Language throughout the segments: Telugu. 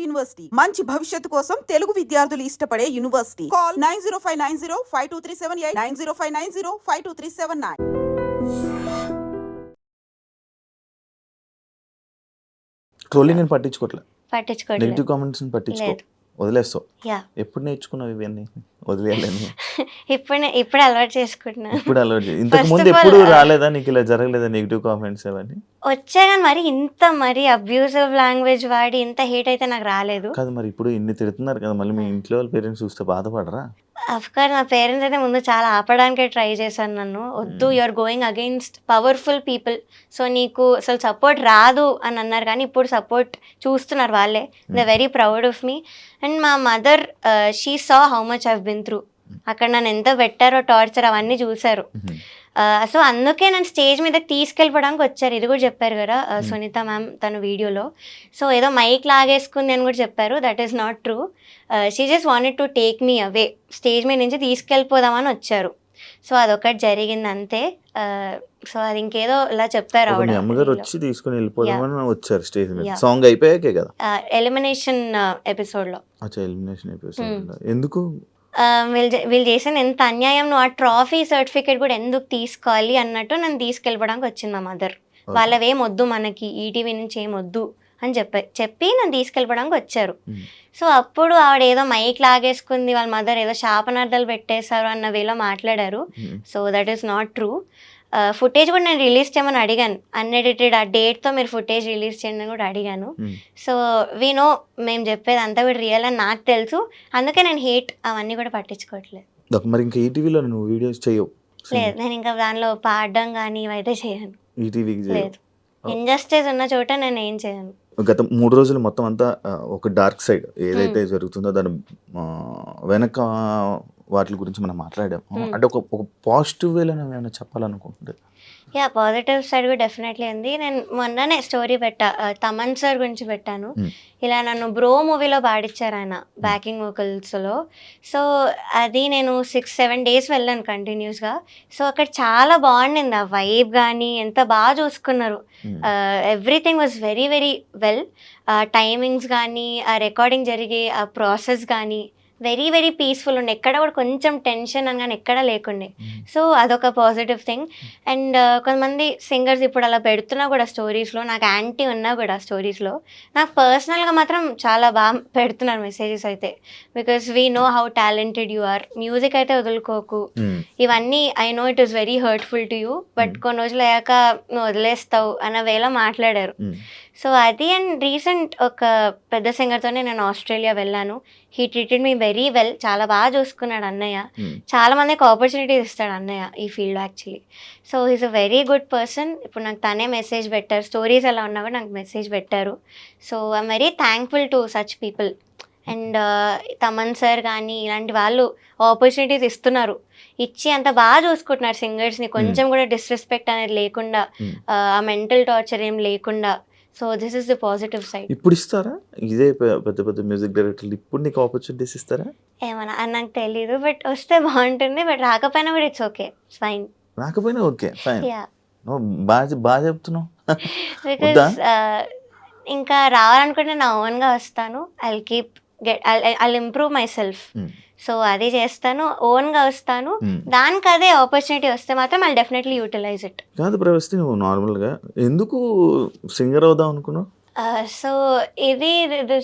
యూనివర్సిటీ మంచి భవిష్యత్తు కోసం తెలుగు విద్యార్థులు ఇష్టపడే యూనివర్సిటీ. కాల్ 9059052378 9059052379. ట్రోలింగ్ అని పట్టించుకోవట్లేదు, పట్టించుకోవట్లేదు. నెగిటివ్ కామెంట్స్ పట్టించుకో, వదిలేస్తావు. ఎప్పుడు నేర్చుకున్నావు ఇవన్నీ? వదిలేయాలని ఇప్పుడు అలవాటు చేసుకుంటున్నా. ఇప్పుడు అలవాటు. ఇంతకు ముందు ఎప్పుడు రాలేదా నీకు, ఇలా జరగలేదా నెగిటివ్ కామెంట్స్ అవన్నీ? వచ్చా కానీ మరి అబ్యూజివ్ లాంగ్వేజ్ వాడి ఇంత హేట్ అయితే నాకు రాలేదు. కాదు మరి ఇప్పుడు ఇన్ని తిడుతున్నారు కదా, మళ్ళీ మీ ఇంట్లో వాళ్ళ పేరెంట్స్ చూస్తే బాధపడరా? అఫ్కోర్స్ నా పేరెంట్స్ అయితే ముందు చాలా ఆపడానికే ట్రై చేశాను నన్ను. వద్దు, you're going against powerful people, so నీకు అసలు సపోర్ట్ రాదు అని అన్నారు. కానీ ఇప్పుడు సపోర్ట్ చూస్తున్నారు వాళ్ళే. They very proud of me. And మా mother, she saw how much I've been through. అక్కడ నన్ను ఎంత పెట్టారో టార్చర్ అవన్నీ చూశారు. సో అందుకే నన్ను స్టేజ్ మీదకి తీసుకెళ్ళిపోవడానికి వచ్చారు. ఇది కూడా చెప్పారు కదా సునీత మ్యామ్ తన వీడియోలో. సో ఏదో మైక్ లాగేసుకుంది అని కూడా చెప్పారు. That is not true. She just wanted to take me away, stage మీద నుంచి తీసుకెళ్ళిపోదామని వచ్చారు. సో అదొకటి జరిగింది అంతే. సో అది ఇంకేదో ఇలా చెప్పారు. అమ్మగారు వచ్చి తీసుకుని వెళ్ళిపోదామని వచ్చారు స్టేజ్ మీద. సాంగ్ అయిపోయాకే కదా, ఎలిమినేషన్ ఎపిసోడ్లో. ఎలిమినేషన్ ఎపిసోడ్ ఎందుకు? వీళ్ళు చేసిన ఎంత అన్యాయం, నువ్వు ఆ ట్రాఫీ సర్టిఫికేట్ కూడా ఎందుకు తీసుకోవాలి అన్నట్టు నన్ను తీసుకెళ్ళడానికి వచ్చింది మా మదర్. వాళ్ళవేం వద్దు మనకి, ఈటీవీ నుంచి ఏం వద్దు అని చెప్పి నన్ను తీసుకెళ్ళడానికి వచ్చారు. సో అప్పుడు ఆవిడ ఏదో మైక్ లాగేసుకుంది, వాళ్ళ మదర్ ఏదో శాపనార్థాలు పెట్టేశారు అన్న వేలో మాట్లాడారు. So that is not true. Footage కూడా నేను రిలీజ్ చేయమని అడిగాను, అన్ఎడిటెడ్ ఆ డేట్తో మీరు ఫుటేజ్ రిలీజ్ చేయండి అని కూడా అడిగాను. సో వీ నో మేము చెప్పేది అంతా కూడా రియల్ అని నాకు తెలుసు. అందుకే నేను హేట్ అవన్నీ కూడా పట్టించుకోవట్లేదు. మరి ఇంకా ఈటీవీలో నువ్వు వీడియోస్ చేయవు? లేదు, నేను ఇంకా దానిలో పాడడం కానీ ఇవైతే చేయను. ఈటీవీకి లేదు, ఇంజస్టిస్ ఉన్న చోట నేను ఏం చేయను. గత 3 రోజులు మొత్తం అంతా ఒక డార్క్ సైడ్ ఏదైతే జరుగుతుందో దాని వెనక వాటి గురించి మనం మాట్లాడాం. అంటే ఒక పాజిటివ్ వేలో ఏమైనా చెప్పాలనుకుంటుంది? పాజిటివ్ సైడ్ కూడా డెఫినెట్లీ ఉంది. నేను మొన్ననే స్టోరీ పెట్టా, తమన్ సార్ గురించి పెట్టాను. ఇలా నన్ను బ్రో మూవీలో పాడించారు ఆయన బ్యాకింగ్ వోకల్స్లో. సో అది నేను 6-7 డేస్ వెళ్ళాను కంటిన్యూస్గా. సో అక్కడ చాలా బాగుండింది, ఆ వైబ్ కానీ ఎంత బాగా చూసుకున్నారు. Everything was very very well. Timings కానీ, ఆ రికార్డింగ్ జరిగే ఆ ప్రాసెస్ కానీ వెరీ వెరీ పీస్ఫుల్ ఉండే. ఎక్కడ కూడా కొంచెం టెన్షన్ అని కానీ ఎక్కడా లేకుండే. సో అదొక పాజిటివ్ థింగ్. అండ్ కొంతమంది సింగర్స్ ఇప్పుడు అలా పెడుతున్నా కూడా స్టోరీస్లో, నాకు యాంటీ ఉన్నా కూడా స్టోరీస్లో నాకు పర్సనల్గా మాత్రం చాలా బాగా పెడుతున్నారు మెసేజెస్ అయితే. Because we know how talented you are, music అయితే వదులుకోకు, ఇవన్నీ I know it is very hurtful to you, but కొన్ని రోజులు అయ్యాక నువ్వు వదిలేస్తావు అన్న వేళ మాట్లాడారు. సో అది. అండ్ రీసెంట్ ఒక పెద్ద సింగర్తోనే నేను ఆస్ట్రేలియా వెళ్ళాను. He treated me very well, చాలా బాగా చూసుకున్నాడు అన్నయ్య. చాలా మందికి ఆపర్చునిటీస్ ఇస్తాడు అన్నయ్య ఈ field actually. So he's a very good person. ఇప్పుడు నాకు తనే మెసేజ్ పెట్టారు, స్టోరీస్ ఎలా ఉన్నా కూడా నాకు మెసేజ్ పెట్టారు. So I'm very thankful to such people. And Thaman sir కానీ ఇలాంటి వాళ్ళు ఆపర్చునిటీస్ ఇస్తున్నారు, ఇచ్చి అంత బాగా చూసుకుంటున్నారు సింగర్స్ని. కొంచెం కూడా డిస్రెస్పెక్ట్ అనేది లేకుండా, ఆ మెంటల్ టార్చర్ ఏం లేకుండా. So this is the positive side. ఇప్పుడు ఇస్తారా ఇదే పెద్ద పెద్ద మ్యూజిక్ డైరెక్టర్లు ఇప్పుడు నీకు ఆపర్చునిటీస్ ఇస్తారా? ఏమన్నా నాకు తెలీదు, బట్ వస్తే బాగుంటుంది. బట్ రాకపోయినా కూడా ఇట్స్ ఓకే, ఫైన్. రాకపోయినా ఓకే, ఫైన్. బాగా చెప్తున్నావు. బికాస్ ఇంకా రావాలనుకుంటే నా ఓన్గా వస్తాను. I'll improve my self. So అది చేస్తాను, ఓన్గా వస్తాను. దానికి అదే ఆపర్చునిటీ వస్తే మాత్రం ఐ డెఫినెట్లీ యూటిలైజ్ ఇట్. కాదు ప్రవస్తి, నువ్వు నార్మల్గా ఎందుకు సింగర్ అవుదాం అనుకున్నావు? సో ఇది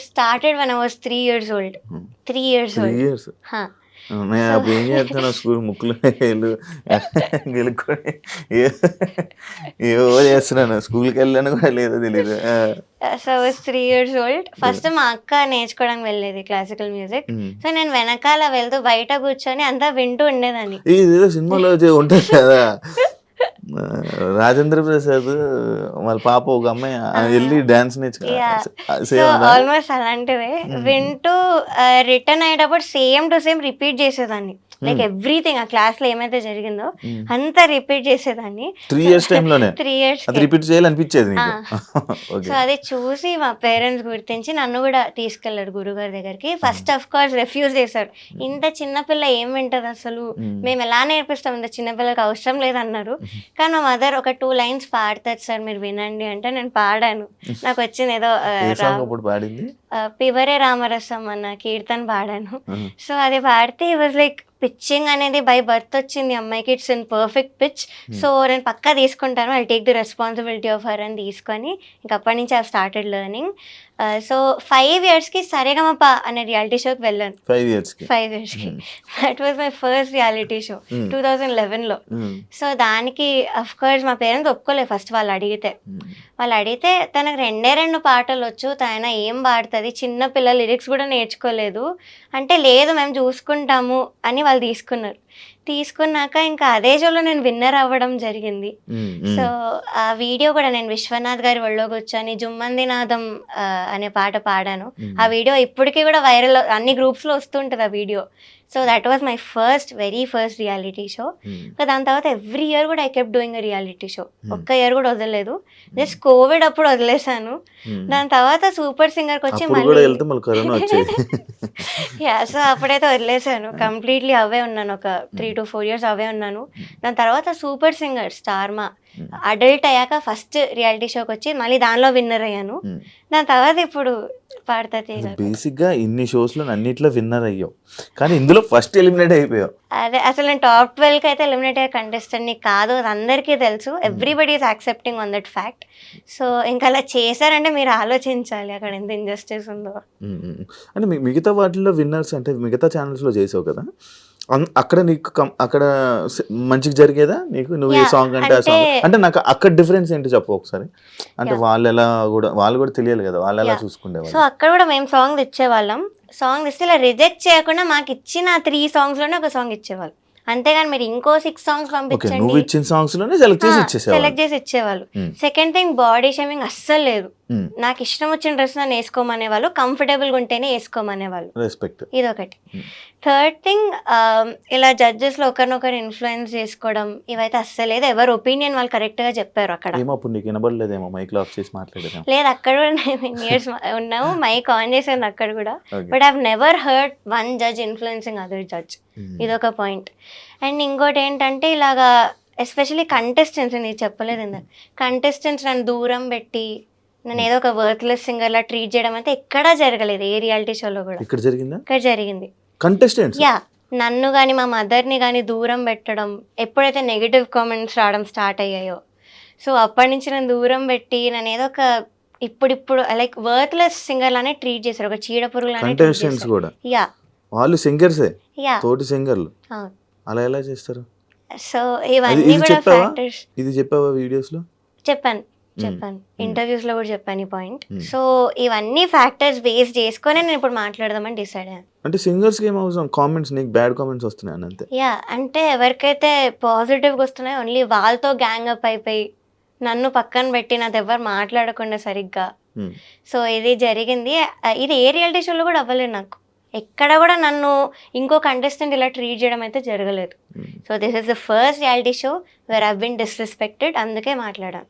started when I was 3 years old. 3 years old. నేను అప్పుడు ఏం చేస్తాను, స్కూల్ ముక్కులు గెలుక్కొని ఏవో చేస్తున్నాను, స్కూల్కి వెళ్ళాను కూడా లేదో తెలియదు. So I was 3 years old. First మా అక్క నేర్చుకోవడానికి వెళ్ళేది క్లాసికల్ మ్యూజిక్. సో నేను వెనకాల వెళ్తూ బయట కూర్చొని అంతా వింటూ ఉండేదాన్ని. ఇదేదో సినిమాలో ఉంటుంది కదా, రాజేంద్ర ప్రసాద్ వాళ్ళ పాప ఒక అమ్మాయి వెళ్ళి డాన్స్ నేర్చుకున్నా, ఆల్మోస్ట్ అలాంటివే వింటూ రిటర్న్ అయ్యేటప్పుడు సేమ్ టు సేమ్ రిపీట్ చేసేదాన్ని. లైక్ ఎవ్రీథింగ్ ఆ క్లాస్లో ఏమైతే జరిగిందో అంతా రిపీట్ చేసేదాన్ని 3 years టైంలోనే 3 years అది రిపీట్ చేయాలనిపించేది నీకు ఓకే సో అది చూసి మా పేరెంట్స్ గుర్తించి నన్ను కూడా తీసుకెళ్లారు గురుగారి దగ్గరికి. ఫస్ట్ ఆఫ్ కోర్స్ రిఫ్యూజ్ చేశారు. ఇంత చిన్నపిల్ల ఏం వింటది అసలు, మేము ఎలా నేర్పిస్తాం, ఇంత చిన్నపిల్లకి అవసరం లేదన్నారు. కానీ మా మదర్ ఒక 2 lines పాడతారు సార్ మీరు వినండి అంటే నేను పాడాను. నాకు వచ్చింది ఏదో ఏ సాంగ్ అప్పుడు పాడింది పివరే రామరసం అన్న కీర్తన పాడాను. సో అది పాడితే ఈ వాజ్ లైక్ పిచ్చింగ్ అనేది బై బర్త్ వచ్చింది అమ్మాయికి, it's in perfect pitch. So నేను పక్కా తీసుకుంటాను, I take the responsibility of her అని తీసుకొని ఇంక అప్పటి నుంచి ఐ స్టార్టెడ్ లెర్నింగ్. సో 5 yearsకి సరేగమప అనే రియాలిటీ షోకి వెళ్ళాను. 5 yearsకి 5 yearsకి that was my first reality show 2011లో. సో దానికి అఫ్ కోర్స్ మా పేరెంట్స్ ఒప్పుకోలేదు ఫస్ట్. వాళ్ళు అడిగితే తనకు 2 పాటలు వచ్చు, తన ఏం పాడుతుంది, చిన్న పిల్లల లిరిక్స్ కూడా నేర్చుకోలేదు అంటే, లేదు మేము చూసుకుంటాము అని వాళ్ళు తీసుకున్నాక ఇంకా అదే షోలో నేను విన్నర్ అవ్వడం జరిగింది. సో ఆ వీడియో కూడా నేను విశ్వనాథ్ గారి ఒళ్ళో కూర్చొని జుమ్మంది నాదం అనే పాట పాడాను. ఆ వీడియో ఇప్పటికీ కూడా వైరల్, అన్ని గ్రూప్స్లో వస్తుంటుంది ఆ video. So that was my very first reality show. దాని తర్వాత ఎవ్రీ ఇయర్ కూడా I kept doing reality show. ఒక్క ఇయర్ కూడా వదలలేదు. జస్ట్ కోవిడ్ అప్పుడు వదిలేసాను. దాని తర్వాత సూపర్ సింగర్కి వచ్చి యా సో అప్పుడైతే వదిలేసాను కంప్లీట్లీ. అవే ఉన్నాను ఒక 3 to 4 years అవే ఉన్నాను. దాని తర్వాత సూపర్ సింగర్ స్టార్మా అడల్ట్ అయ్యాక ఫస్ట్ రియాలిటీ షోకి వచ్చి మళ్ళీ దానిలో విన్నర్ అయ్యాను. దాని తర్వాత ఇప్పుడు పాడతా బేసిక్ గా ఇన్ని షోస్ లో అన్నిట్లో విన్నర్ అయ్యావు, కానీ ఇందులో ఫస్ట్ ఎలిమినేట్ అయిపోయావు. అదే అసలు నేను top 12కి అయితే ఎలిమినేట్ అయ్యే కంటెస్టెంట్ ని కాదు, అది అందరికీ తెలుసు. Everybody is accepting on that fact. So ఇంకా అలా చేశారంటే మీరు ఆలోచించాలి అక్కడ ఎంత ఇంజస్టిస్ ఉందో. అంటే మిగతా వాటిల్లో విన్నర్స్ అంటే మిగతా ఛానల్స్ లో చేసావు కదా, అక్కడ నీకు అక్కడ మంచిగా జరిగేదా నీకు? నువ్వు ఏ సాంగ్ అంటే ఆ సాంగ్ అంటే నాకు అక్కడ డిఫరెన్స్ ఏంటి చెప్పు ఒకసారి. అంటే వాళ్ళు కూడా తెలియాలి కదా, వాళ్ళు ఎలా చూసుకునేవాళ్ళు. సో అక్కడ కూడా మేము సాంగ్ తెచ్చేవాళ్ళం. సాంగ్ ఇస్తే ఇలా రిజెక్ట్ చేయకుండా మాకు ఇచ్చిన 3 songs-లోనే ఒక సాంగ్ ఇచ్చేవాళ్ళు. అంతేగాని మీరు ఇంకో 6 songs పంపించండి, నువ్వు ఇచ్చిన సాంగ్స్ లోనే సెలెక్ట్ చేసి ఇచ్చేవాళ్ళు. సెకండ్ థింగ్ బాడీ షేమింగ్ అస్సలు లేదు. నాకు ఇష్టం వచ్చిన డ్రెస్ నన్ను వేసుకోమనేవాళ్ళు, కంఫర్టబుల్గా ఉంటేనే వేసుకోమనేవాళ్ళు. రెస్పెక్ట్ ఇదొకటి. థర్డ్ థింగ్ ఇలా జడ్జెస్లో ఒకరినొకరు ఇన్ఫ్లుయెన్స్ చేసుకోవడం ఇవైతే అస్సలు లేదు. ఎవరు ఒపీనియన్ వాళ్ళు కరెక్ట్గా చెప్పారు అక్కడ. లేదు అక్కడ కూడా 9 years ఉన్నాము, మైక్ ఆన్ చేసింది అక్కడ కూడా. But I have never heard one judge influencing other judge. ఇదొక పాయింట్. అండ్ ఇంకోటి ఏంటంటే ఇలాగా ఎస్పెషలీ కంటెస్టెంట్స్, నేను చెప్పలేదు ఇందాక, కంటెస్టెంట్స్ నన్ను దూరం పెట్టి నేను ఏదో ఒక వర్త్లెస్ సింగర్ లా ట్రీట్ చేయడం అయితే ఎక్కడా జరగలేదు ఏ రియాలిటీ షోలో కూడా. ఇక్కడ జరిగింది కంటెస్టెంట్స్ యా నన్ను కానీ మా మదర్ని కానీ దూరం పెట్టడం, ఎప్పుడైతే నెగిటివ్ కామెంట్స్ రావడం స్టార్ట్ అయ్యాయో సో అప్పటి నుంచి నన్ను దూరం పెట్టి నన్ను ఏదో ఒక ఇప్పుడు లైక్ వర్త్లెస్ సింగర్ లానే ట్రీట్ చేశారు, ఒక చీడ పురుగు లానే. యా వాళ్ళు సింగర్సే, తోటి సింగర్లు అలా ఎలా చేస్తారు? సో ఇవన్నీ కూడా ఫ్యాక్టర్స్. ఇది చెప్పావా వీడియోస్ లో? చెప్పాను ఇంటర్వ్యూస్ లో కూడా చెప్పాను ఈ పాయింట్. సో ఇవన్నీ ఫ్యాక్టర్స్ బేస్ చేసుకొని నేను ఇప్పుడు మాట్లాడదామని డిసైడ్ అయ్యాను. అంటే సింగర్స్ కి ఏం అవసరం, కామెంట్స్ నీకు బ్యాడ్ కామెంట్స్ వస్తున్నాయి అంతే. యా అంటే ఎవరికైతే పాజిటివ్గా వస్తున్నాయో ఓన్లీ వాళ్ళతో గ్యాంగ్ అప్ అయిపోయి నన్ను పక్కన పెట్టి నాతో ఎవరు మాట్లాడకుండా సరిగ్గా. సో ఇది జరిగింది. ఇది ఏ రియాలిటీ షోలో కూడా అవ్వలేదు నాకు. ఎక్కడ కూడా నన్ను ఇంకో కంటెస్టెంట్ ఇలా ట్రీట్ చేయడం అయితే జరగలేదు. So this is the first reality show where I have been disrespected. అందుకే మాట్లాడాను.